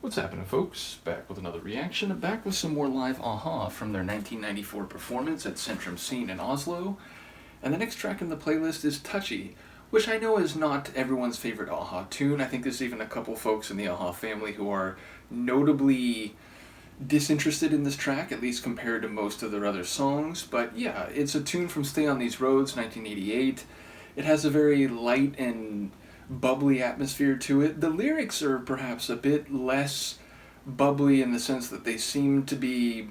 What's happening, folks? Back with another reaction, and back with some more live Aha from their 1994 performance at Sentrum Scene in Oslo. And the next track in the playlist is Touchy, which I know is not everyone's favorite Aha tune. I think there's even a couple folks in the Aha family who are notably disinterested in this track, at least compared to most of their other songs. But yeah, it's a tune from Stay on These Roads, 1988. It has a very light and bubbly atmosphere to it. The lyrics are perhaps a bit less bubbly in the sense that they seem to be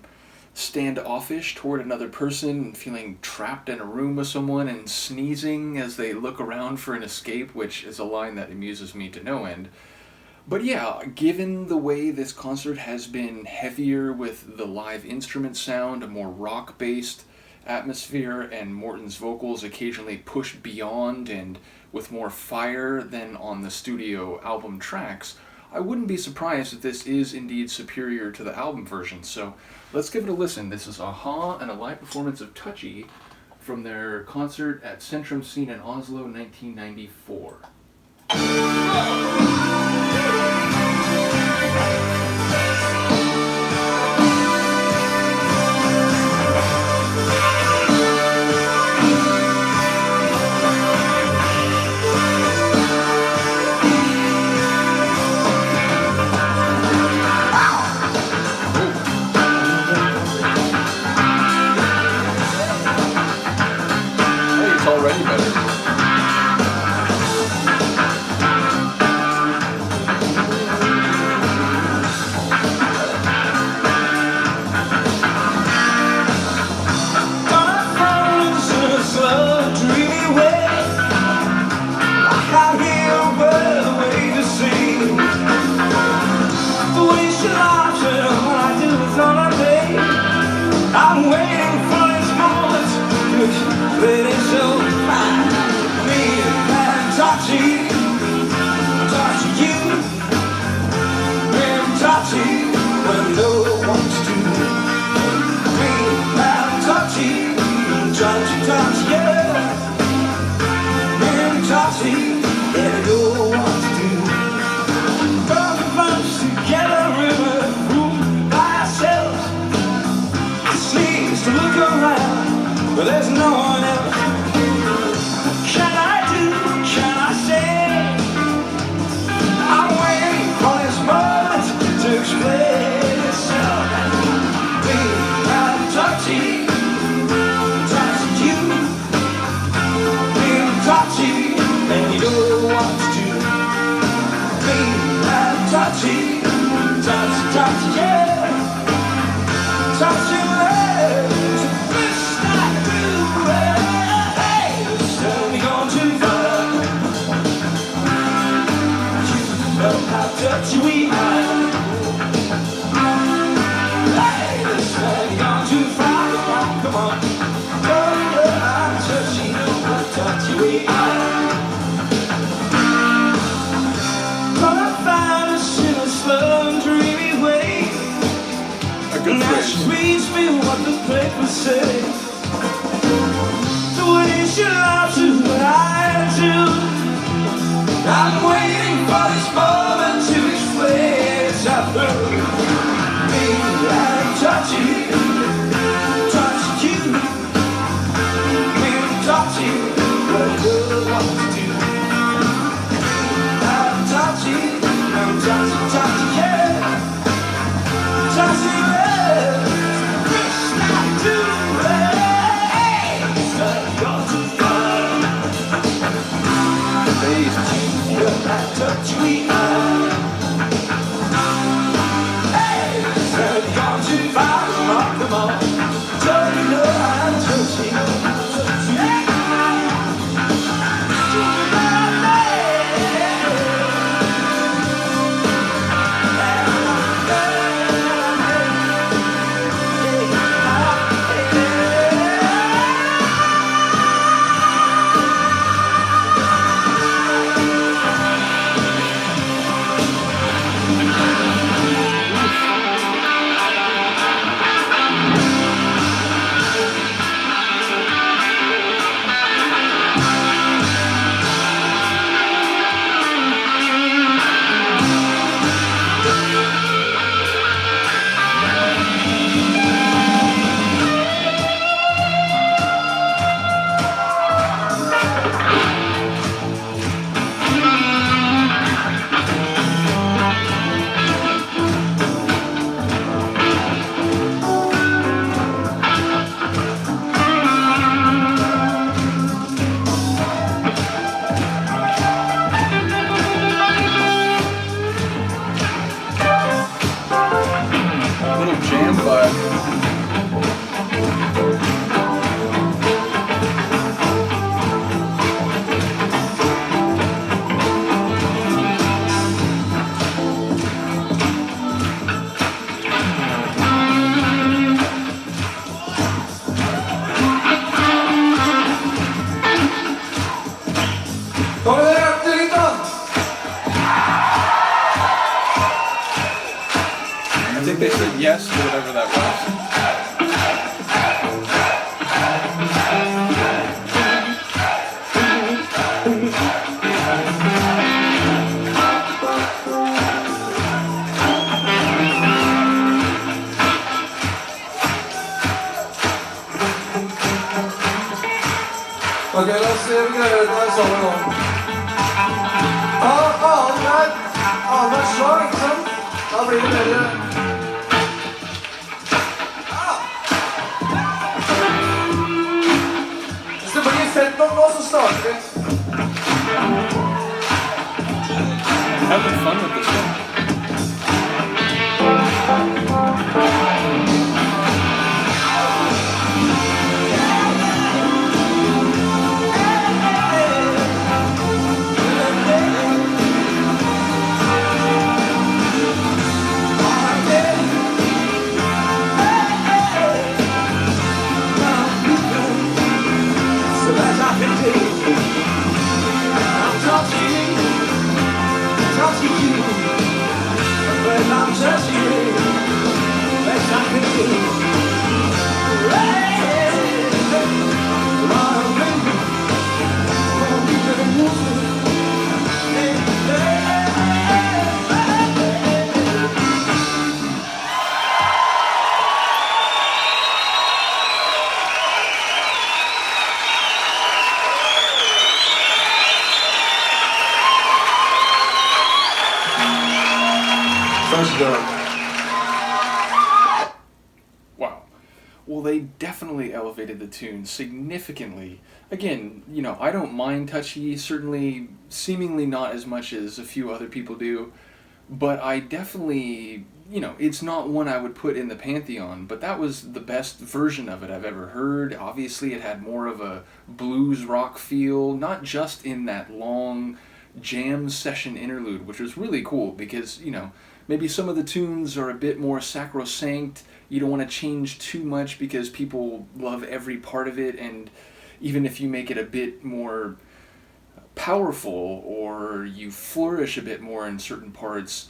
standoffish toward another person, feeling trapped in a room with someone and sneezing as they look around for an escape, which is a line that amuses me to no end. But yeah, given the way this concert has been heavier with the live instrument sound, a more rock-based atmosphere, and Morton's vocals occasionally pushed beyond and with more fire than on the studio album tracks, I wouldn't be surprised if this is indeed superior to the album version. So let's give it a listen. This is Aha and a live performance of Touchy from their concert at Sentrum Scene in Oslo, 1994. It's already better. I'm waiting for this moment, but it's so fine. Me and Touchy, talk to you. Me and Touchy, when no one's to. Me and Touchy, talk to you. Me and Touchy, yeah, no one's to. Both of us together in a room by ourselves. To look around, but there's no one else. What can I do? What can I say? I'm waiting for this moment to explain itself. Me and Touchy, talk to you. Me and Touchy, and you know what to do. Me and Touchy, talk to you. Talk to you. Touchy we are. Hey, this has gone too far. Come on. Oh, touchy, touchy we are. Gonna find us in a slow and dreamy way. Now she reads me what the papers say. So what is your love to what I do? I'm waiting for this moment to explain itself. Me and Touchy, touch you. Me and Touchy, what you want to do. I'm Touchy, yeah. Touchy, yeah. Wish I do, hey. You're too far. Touchy we are. Hey, it's gone too far. Come on. Don't you know I'm touchy? Hey. think they said yes to whatever that was. Okay, let's see if we can do det sånn nå. Annenhver slag, ikke sant? Da blir det bedre. Hvis det blir fett nok nå, så starter vi. Having fun with this one. Wow. Well, they definitely elevated the tune significantly. Again, you know, I don't mind Touchy, certainly seemingly not as much as a few other people do, but I definitely, you know, it's not one I would put in the pantheon, but that was the best version of it I've ever heard. Obviously, it had more of a blues rock feel, not just in that long jam session interlude, which was really cool because, you know, maybe some of the tunes are a bit more sacrosanct. You don't want to change too much because people love every part of it, and even if you make it a bit more powerful or you flourish a bit more in certain parts,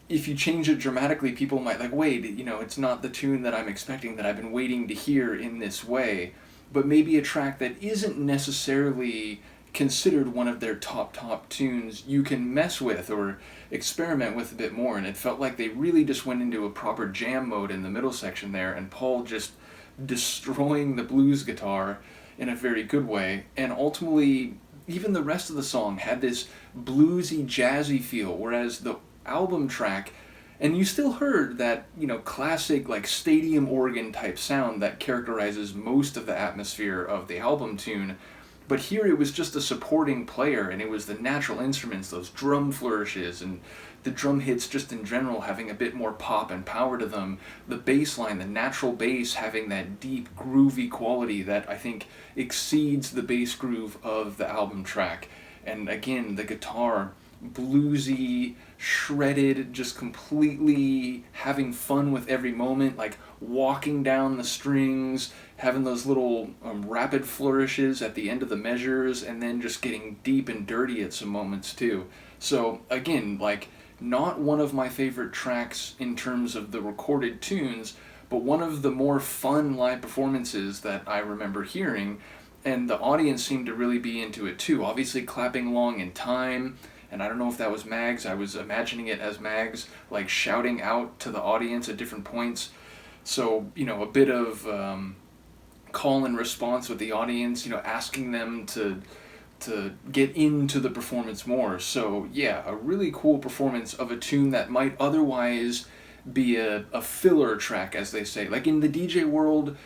if you change it dramatically, people might like, wait, you know, it's not the tune that I'm expecting, that I've been waiting to hear in this way. But maybe a track that isn't necessarily considered one of their top tunes you can mess with or experiment with a bit more, and it felt like they really just went into a proper jam mode in the middle section there, and Paul just destroying the blues guitar in a very good way, and ultimately even the rest of the song had this bluesy jazzy feel, whereas the album track, and you still heard that, you know, classic like stadium organ type sound that characterizes most of the atmosphere of the album tune. But here it was just a supporting player, and it was the natural instruments, those drum flourishes, and the drum hits just in general having a bit more pop and power to them. The bass line, the natural bass having that deep, groovy quality that I think exceeds the bass groove of the album track. And again, the guitar, bluesy, shredded, just completely having fun with every moment, like walking down the strings, having those little rapid flourishes at the end of the measures, and then just getting deep and dirty at some moments too. So again, like, not one of my favorite tracks in terms of the recorded tunes, but one of the more fun live performances that I remember hearing, and the audience seemed to really be into it too. Obviously clapping along in time, and I don't know if that was Mags, I was imagining it as Mags, like shouting out to the audience at different points. So, you know, a bit of call and response with the audience, you know, asking them to get into the performance more. So yeah, a really cool performance of a tune that might otherwise be a filler track, as they say. Like in the DJ world,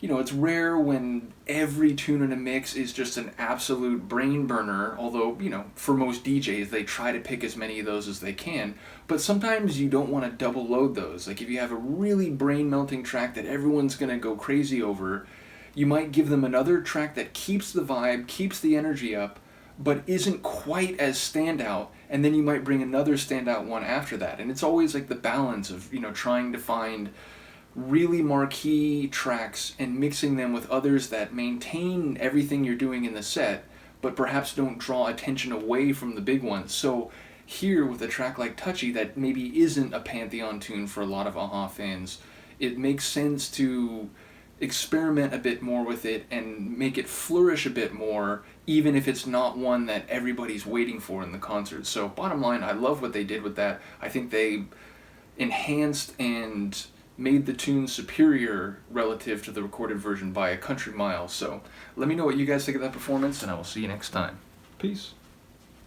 you know, it's rare when every tune in a mix is just an absolute brain burner, although, you know, for most DJs, they try to pick as many of those as they can. But sometimes you don't want to double load those. Like if you have a really brain-melting track that everyone's going to go crazy over, you might give them another track that keeps the vibe, keeps the energy up, but isn't quite as standout, and then you might bring another standout one after that. And it's always like the balance of, you know, trying to find really marquee tracks and mixing them with others that maintain everything you're doing in the set, but perhaps don't draw attention away from the big ones. So here with a track like Touchy that maybe isn't a Pantheon tune for a lot of a-ha fans, it makes sense to experiment a bit more with it and make it flourish a bit more, even if it's not one that everybody's waiting for in the concert. So bottom line, I love what they did with that. I think they enhanced and made the tune superior relative to the recorded version by a country mile. So let me know what you guys think of that performance, and I will see you next time. Peace.